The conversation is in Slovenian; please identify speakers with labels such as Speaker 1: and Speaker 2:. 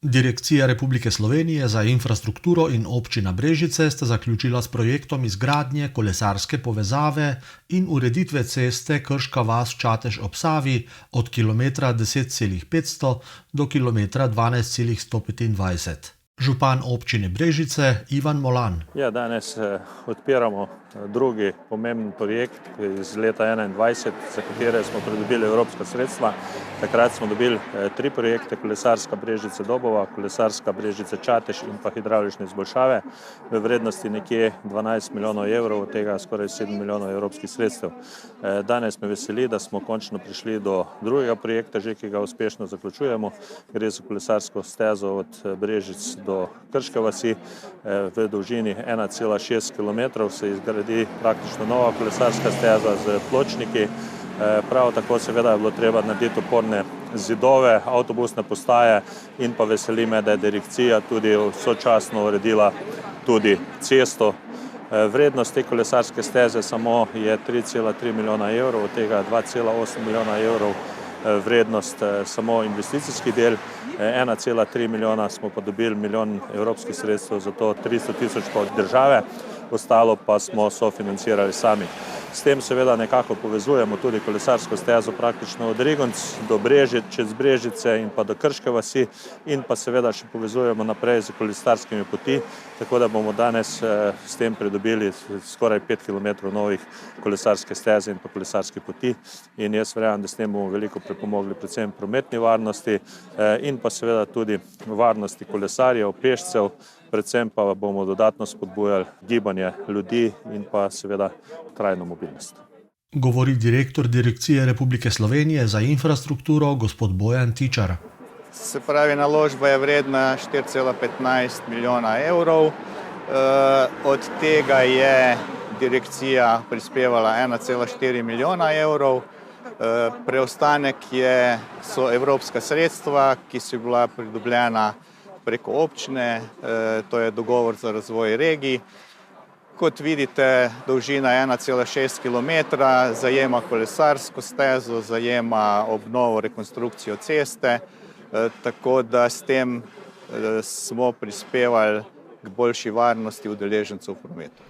Speaker 1: Direkcija Republike Slovenije za infrastrukturo in občina Brežice sta zaključila s projektom izgradnje kolesarske povezave in ureditve ceste Krška vas–Čatež ob Savi od kilometra 10,500 do kilometra 12,125. Župan občine Brežice Ivan Molan.
Speaker 2: Ja, danes odpiramo drugi pomemben projekt iz leta 2021, za katere smo pridobili evropska sredstva. Takrat smo dobili 3 projekte: kolesarska Brežice–Dobova, kolesarska Brežice–Čatež in pa hidravlične izboljšave v vrednosti nekje 12 milijonov evrov, od tega skoraj 7 milijonov evropskih sredstev. Danes me veseli, da smo končno prišli do drugega projekta, že ki ga uspešno zaključujemo. Gre za kolesarsko stezo od Brežic do Krške vasi v dolžini 1,6 km. Se izgradi praktično nova kolesarska steza z pločniki. Prav tako seveda je bilo treba narediti oporne zidove, avtobusne postaje in pa veseli me, da je direkcija tudi sočasno uredila tudi cesto. Vrednost te kolesarske steze samo je 3,3 milijona evrov, od tega 2,8 milijona evrov vrednost samo investicijski del, 1,3 milijona smo pa dobili milijon evropskih sredstev, zato 300 tisoč pa od države, ostalo pa smo sofinancirali sami. S tem seveda nekako povezujemo tudi kolesarsko stezo praktično od Rigonc do Brežic, čez Brežice in pa do Krške vasi in pa seveda še povezujemo naprej z kolesarskimi poti, tako da bomo danes s tem pridobili skoraj 5 km novih kolesarske steze in pa kolesarske poti in jaz verjamem, da s tem bomo veliko pripomogli predvsem prometni varnosti in pa seveda tudi varnosti kolesarjev, pešcev, predvsem pa bomo dodatno spodbujali gibanje ljudi in pa seveda trajno mobilnost.
Speaker 1: Govori direktor Direkcije Republike Slovenije za infrastrukturo gospod Bojan Tičar.
Speaker 3: Se pravi, naložba je vredna 4,15 milijona evrov, od tega je direkcija prispevala 1,4 milijona evrov, preostanek so evropska sredstva, ki so bila pridobljena preko občine, to je dogovor za razvoj regij. Kot vidite, dolžina 1,6 km, zajema kolesarsko stezo, zajema obnovo, rekonstrukcijo ceste, tako da s tem smo prispevali k boljši varnosti udeležencev v prometu.